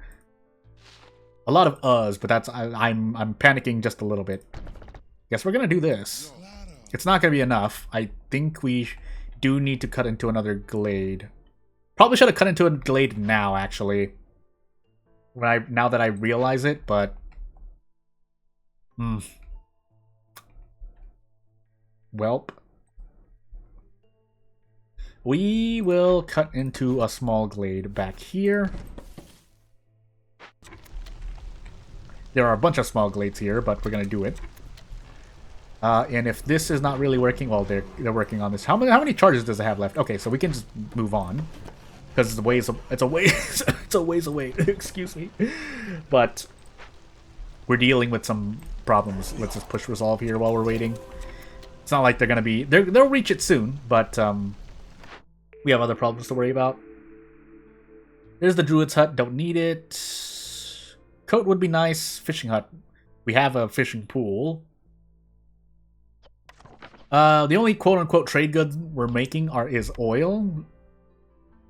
A lot of uhs, but that's I'm panicking just a little bit. Guess we're gonna do this. It's not gonna be enough. I think we do need to cut into another glade. Probably should have cut into a glade now, actually. Now that I realize it, but welp. We will cut into a small glade back here. There are a bunch of small glades here, but we're gonna do it. And if this is not really working, well, they're working on this. How many charges does it have left? Okay, so we can just move on. because it's a ways it's a ways away. Excuse me, but we're dealing with some problems. Let's just push resolve here while we're waiting. It's not like they're gonna be they'll reach it soon, but we have other problems to worry about. There's the druid's hut. Don't need it. Coat would be nice. Fishing hut. We have a fishing pool. The only quote-unquote trade goods we're making is oil.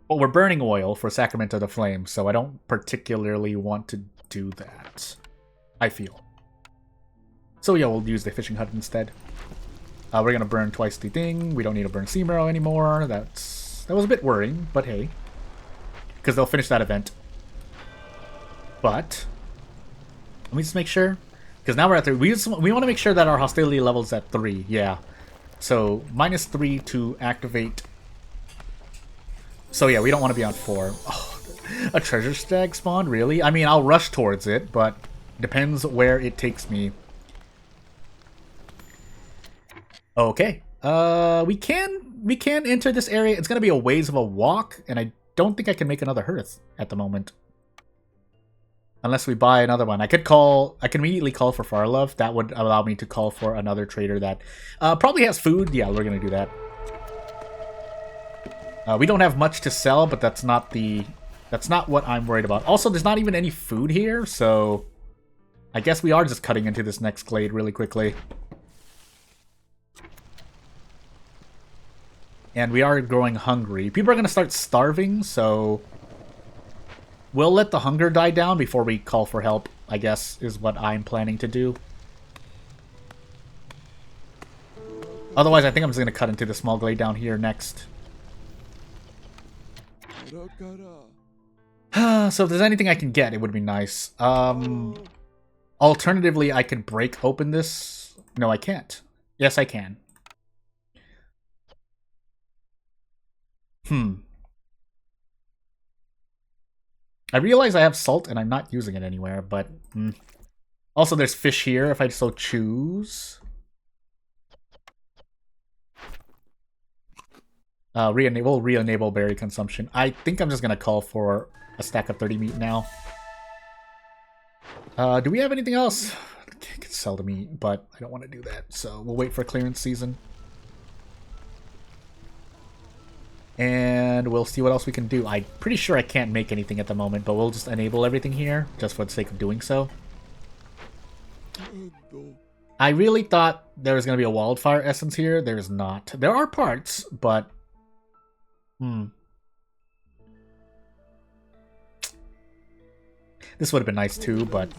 Well, we're burning oil for Sacrament of the Flame, so I don't particularly want to do that, I feel. So yeah, we'll use the fishing hut instead. We're going to burn twice the thing. We don't need to burn Sea Marrow anymore. That was a bit worrying, but hey. Because they'll finish that event. But let me just make sure. Because now we're at 3. We want to make sure that our hostility level is at 3. Yeah. So, -3 to activate. So yeah, we don't want to be on 4. Oh, a treasure stag spawned? Really? I mean, I'll rush towards it, but depends where it takes me. Okay. We can enter this area. It's going to be a ways of a walk, and I don't think I can make another hearth at the moment. Unless we buy another one. I can immediately call for Farlove. That would allow me to call for another trader that probably has food. Yeah, we're going to do that. We don't have much to sell, but that's not what I'm worried about. Also, there's not even any food here, so I guess we are just cutting into this next glade really quickly. And we are growing hungry. People are going to start starving, so we'll let the hunger die down before we call for help, I guess, is what I'm planning to do. Otherwise, I think I'm just going to cut into the small glade down here next. So if there's anything I can get, it would be nice. Alternatively, I could break open this. No, I can't. Yes, I can. I realize I have salt and I'm not using it anywhere, but also there's fish here if I so choose. We'll re-enable berry consumption. I think I'm just gonna call for a stack of 30 meat now. Do we have anything else? I can sell the meat, but I don't want to do that, so we'll wait for clearance season. And we'll see what else we can do. I'm pretty sure I can't make anything at the moment, but we'll just enable everything here, just for the sake of doing so. I really thought there was going to be a wildfire essence here. There is not. There are parts, but... This would have been nice too, but...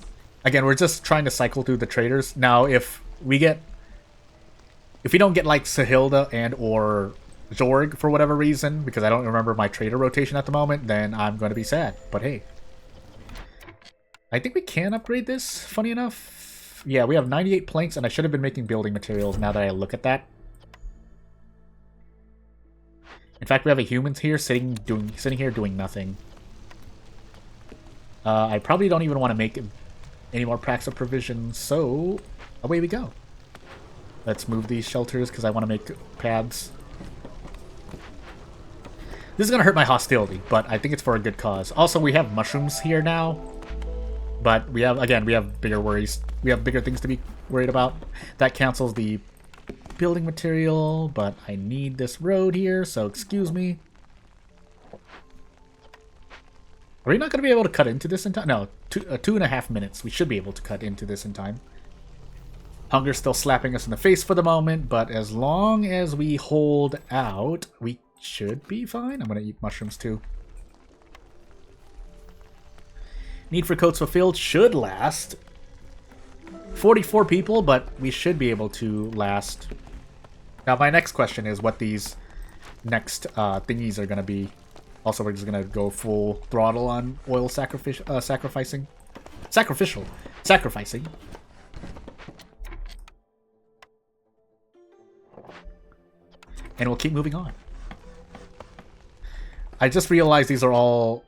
Again, we're just trying to cycle through the traders. Now, if we don't get, like, Sahilda and or Zorg for whatever reason, because I don't remember my trader rotation at the moment, then I'm going to be sad. But hey. I think we can upgrade this, funny enough. Yeah, we have 98 planks, and I should have been making building materials now that I look at that. In fact, we have a human here sitting here doing nothing. I probably don't even want to make any more packs of provisions, so away we go. Let's move these shelters because I want to make paths. This is going to hurt my hostility, but I think it's for a good cause. Also, we have mushrooms here now, but we have bigger worries. We have bigger things to be worried about. That cancels the building material, but I need this road here, so excuse me. Are we not going to be able to cut into this in time? No, 2.5 minutes. We should be able to cut into this in time. Hunger's still slapping us in the face for the moment, but as long as we hold out, we should be fine. I'm going to eat mushrooms too. Need for coats fulfilled should last. 44 people, but we should be able to last. Now, my next question is what these next thingies are going to be. Also, we're just going to go full throttle on oil sacrificing. Sacrificing. And we'll keep moving on. I just realized these are all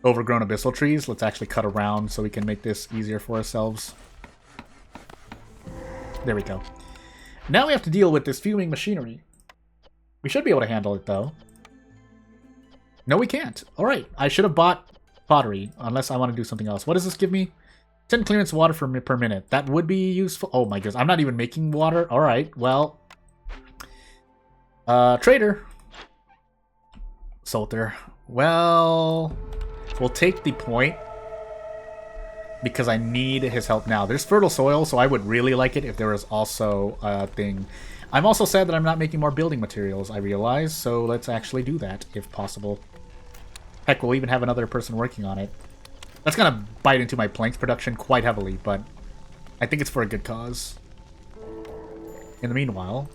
overgrown abyssal trees. Let's actually cut around so we can make this easier for ourselves. There we go. Now we have to deal with this fuming machinery. We should be able to handle it, though. No, we can't. Alright, I should have bought pottery, unless I want to do something else. What does this give me? 10 clearance water per minute. That would be useful. Oh my goodness, I'm not even making water. Alright, well. Trader. Salter. Well, we'll take the point. Because I need his help now. There's fertile soil, so I would really like it if there was also a thing. I'm also sad that I'm not making more building materials, I realize, so let's actually do that, if possible. Heck, we'll even have another person working on it. That's gonna bite into my planks production quite heavily, but I think it's for a good cause. In the meanwhile...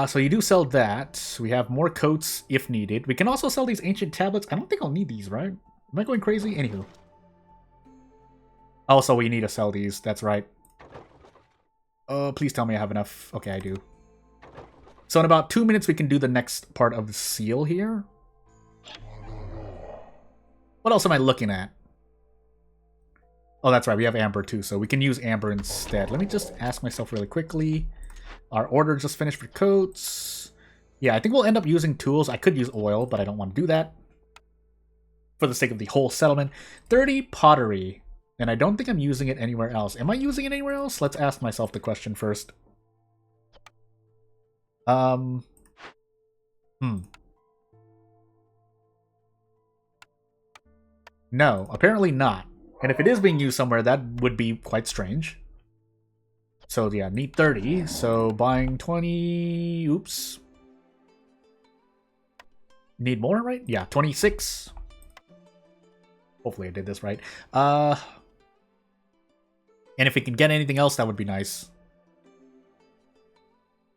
so you do sell that. We have more coats if needed. We can also sell these ancient tablets. I don't think I'll need these, right? Am I going crazy? Anywho. Also, we need to sell these. That's right. Please tell me I have enough. Okay, I do. So in about 2 minutes, we can do the next part of the seal here. What else am I looking at? Oh, that's right. We have amber too, so we can use amber instead. Let me just ask myself really quickly. Our order just finished for coats. Yeah, I think we'll end up using tools. I could use oil, but I don't want to do that. For the sake of the whole settlement. 30 pottery. And I don't think I'm using it anywhere else. Am I using it anywhere else? Let's ask myself the question first. No, apparently not. And if it is being used somewhere, that would be quite strange. So yeah, need 30. So buying 20. Oops. Need more, right? Yeah, 26. Hopefully I did this right. And if we can get anything else, that would be nice.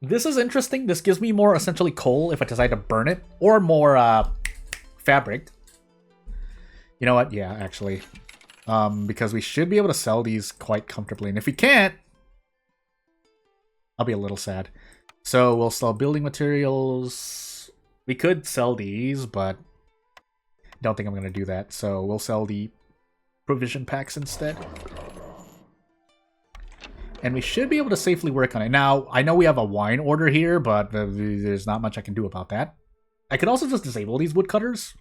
This is interesting. This gives me more essentially coal if I decide to burn it. Or more fabric. You know what? Yeah, actually. Because we should be able to sell these quite comfortably. And if we can't, I'll be a little sad. So we'll sell building materials. We could sell these, but don't think I'm going to do that. So we'll sell the provision packs instead. And we should be able to safely work on it. Now, I know we have a wine order here, but there's not much I can do about that. I could also just disable these woodcutters.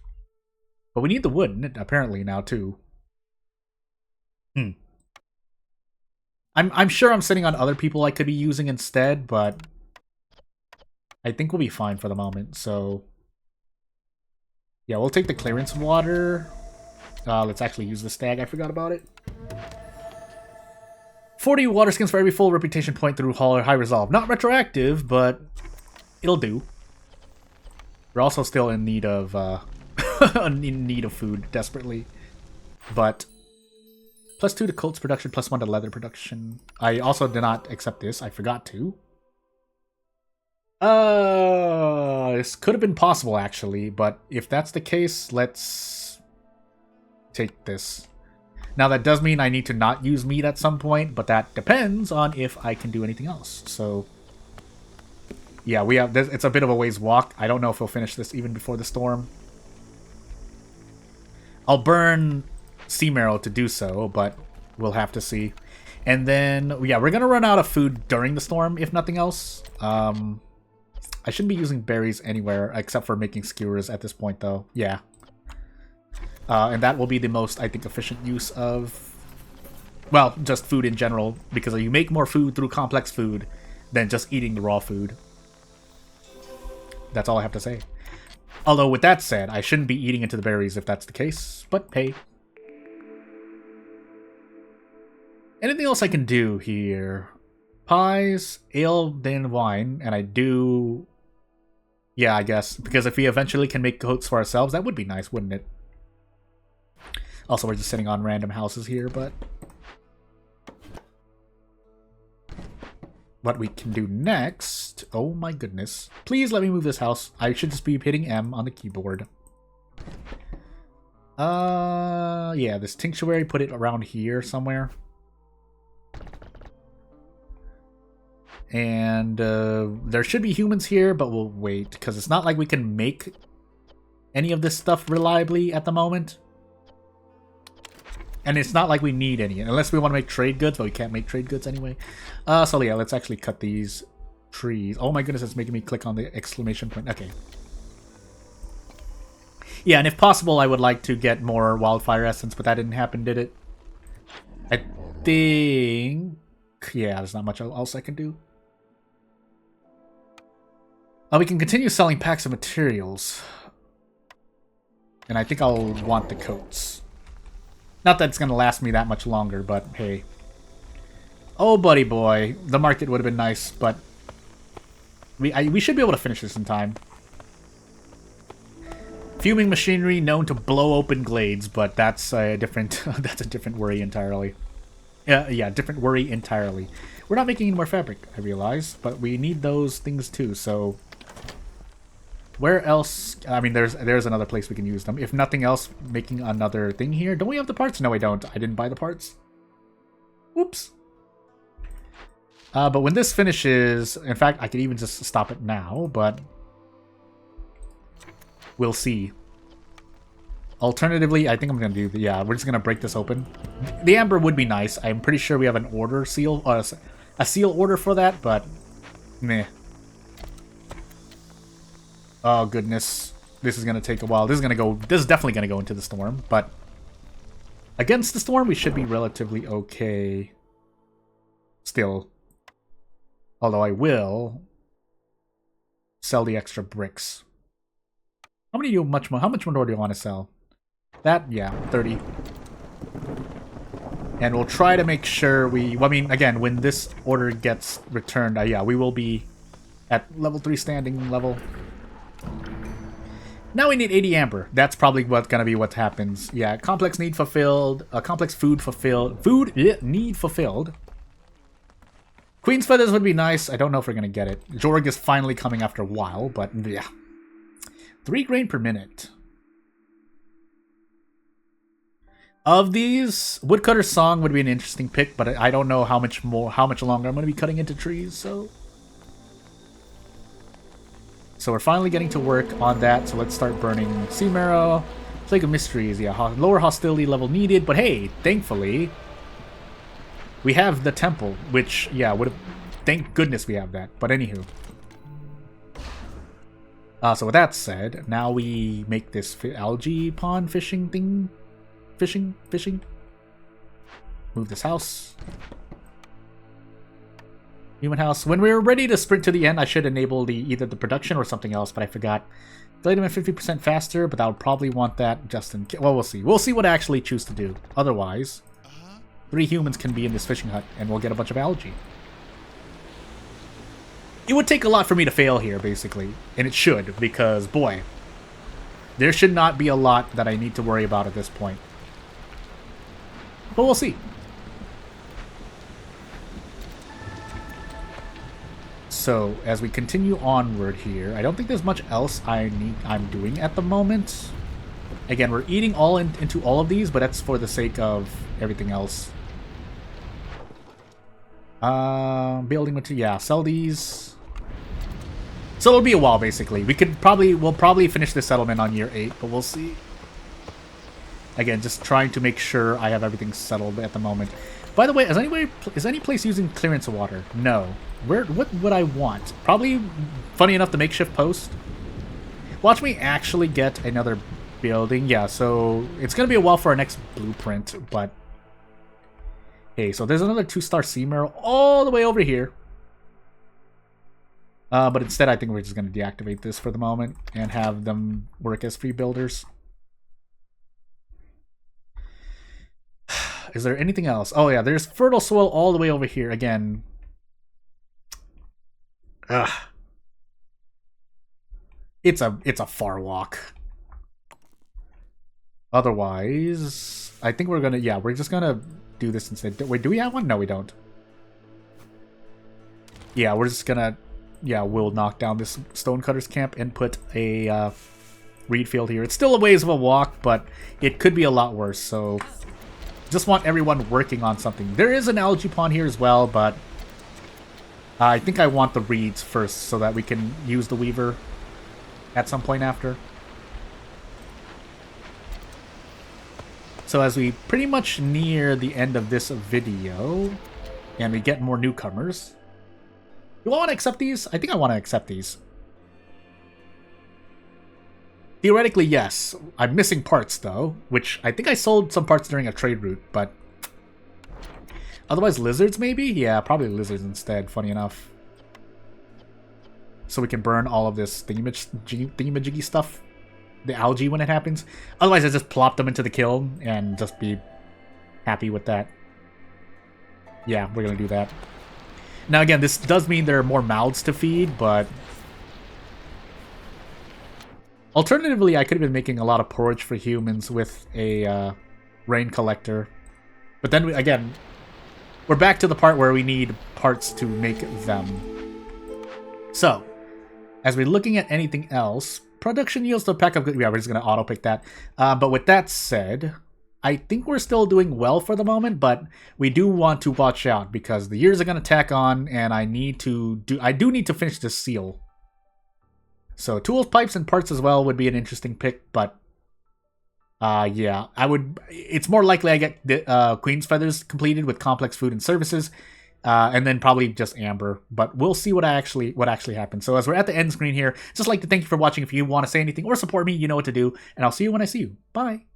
But we need the wood, apparently, now, too. I'm sure I'm sitting on other people I could be using instead, but I think we'll be fine for the moment, so... Yeah, we'll take the clearance water. Let's actually use the stag, I forgot about it. 40 water skins for every full reputation point through high resolve. Not retroactive, but it'll do. We're also still in need of in need of food desperately. But +2 to coats production, +1 to leather production. I also did not accept this. I forgot to. This could have been possible actually, but if that's the case, let's take this. Now that does mean I need to not use meat at some point, but that depends on if I can do anything else. So yeah, we have this. It's a bit of a ways walk. I don't know if we'll finish this even before the storm. I'll burn sea marrow to do so, but we'll have to see. And then yeah, we're gonna run out of food during the storm, if nothing else. I shouldn't be using berries anywhere except for making skewers at this point, though. Yeah. And that will be the most, I think, efficient use of, well, just food in general, because you make more food through complex food than just eating the raw food. That's all I have to say. Although, with that said, I shouldn't be eating into the berries if that's the case, but hey. Anything else I can do here? Pies, ale, then wine, and I do... Yeah, I guess, because if we eventually can make coats for ourselves, that would be nice, wouldn't it? Also, we're just sitting on random houses here, but... What we can do next... Oh my goodness. Please let me move this house. I should just be hitting M on the keyboard. Yeah, this tinctuary, put it around here somewhere. And there should be humans here, but we'll wait, because it's not like we can make any of this stuff reliably at the moment. And it's not like we need any, unless we want to make trade goods, but we can't make trade goods anyway. So yeah, let's actually cut these. Trees. Oh my goodness, it's making me click on the exclamation point. Okay. Yeah, and if possible, I would like to get more wildfire essence, but that didn't happen, did it? I think... Yeah, there's not much else I can do. We can continue selling packs of materials. And I think I'll want the coats. Not that it's going to last me that much longer, but hey. Oh, buddy boy. The market would have been nice, but... We should be able to finish this in time. Fuming machinery known to blow open glades, but that's a different that's a different worry entirely. Yeah, different worry entirely. We're not making any more fabric, I realize, but we need those things too, so... Where else? I mean, there's another place we can use them. If nothing else, making another thing here. Don't we have the parts? No, we don't. I didn't buy the parts. Whoops. But when this finishes... In fact, I could even just stop it now, but... We'll see. Alternatively, I think I'm going to do... Yeah, we're just going to break this open. The amber would be nice. I'm pretty sure we have an order seal... a seal order for that, but... Meh. Oh, goodness. This is going to take a while. This is definitely going to go into the storm, but... Against the storm, we should be relatively okay. Still. Although I will... sell the extra bricks. How much more do you want to sell? That, yeah, 30. And we'll try to make sure I mean, again, when this order gets returned, yeah, we will be at level 3 standing level. Now we need 80 amber. That's probably gonna be what happens. Yeah, complex need fulfilled. Complex food fulfilled. Need fulfilled. Queen's feathers would be nice. I don't know if we're gonna get it. Jorg is finally coming after a while, but yeah. 3 grain per minute. Of these, Woodcutter's Song would be an interesting pick, but I don't know how much longer I'm going to be cutting into trees, so... So we're finally getting to work on that, so let's start burning Sea Marrow. Plague of Mysteries, yeah, lower hostility level needed, but hey, thankfully, we have the temple, which, yeah, would have... Thank goodness we have that, but anywho. So with that said, now we make this algae pond fishing thing. Fishing. Move this house. Human house. When we're ready to sprint to the end, I should enable either the production or something else, but I forgot. Delay them at 50% faster, but I'll probably want that just in case. Well, we'll see. We'll see what I actually choose to do. Otherwise, 3 humans can be in this fishing hut, and we'll get a bunch of algae. It would take a lot for me to fail here, basically. And it should, because, boy, there should not be a lot that I need to worry about at this point. But we'll see. So, as we continue onward here, I don't think there's much else I'm doing at the moment. Again, we're eating into all of these, but that's for the sake of everything else. Building material, yeah, sell these. So it'll be a while, basically. We'll probably finish this settlement on year 8, but we'll see. Again, just trying to make sure I have everything settled at the moment. By the way, is any place using clearance of water? No. What would I want? Probably, funny enough, the makeshift post. Watch me actually get another building. Yeah, so it's going to be a while for our next blueprint, but... Hey, so there's another 2-star Sea Marrow all the way over here. But instead, I think we're just going to deactivate this for the moment and have them work as free builders. Is there anything else? Oh yeah, there's fertile soil all the way over here. Again. Ugh. It's a far walk. Otherwise, I think we're gonna... Yeah, we're just gonna do this instead. Wait, do we have one? No, we don't. Yeah, we're just gonna... Yeah, we'll knock down this stonecutter's camp and put a reed field here. It's still a ways of a walk, but it could be a lot worse, so... Just want everyone working on something. There is an algae pond here as well, but... I think I want the reeds first so that we can use the weaver at some point after. So as we pretty much near the end of this video, and we get more newcomers... Do I want to accept these? I think I want to accept these. Theoretically, yes. I'm missing parts, though, which I think I sold some parts during a trade route, but... Otherwise, lizards, maybe? Yeah, probably lizards instead, funny enough. So we can burn all of this thingamajiggy stuff. The algae when it happens. Otherwise, I just plop them into the kiln and just be happy with that. Yeah, we're gonna do that. Now, again, this does mean there are more mouths to feed, but... Alternatively, I could have been making a lot of porridge for humans with a rain collector. But then, again, we're back to the part where we need parts to make them. So, as we're looking at anything else, production yields to a pack of good... Yeah, we're just going to auto-pick that. But with that said, I think we're still doing well for the moment, but we do want to watch out because the years are going to tack on, and I do need to finish this seal. So tools, pipes, and parts as well would be an interesting pick, but yeah, it's more likely I get the Queen's Feathers completed with complex food and services, and then probably just amber. But we'll see what actually happens. So as we're at the end screen here, just like to thank you for watching. If you want to say anything or support me, you know what to do, and I'll see you when I see you. Bye.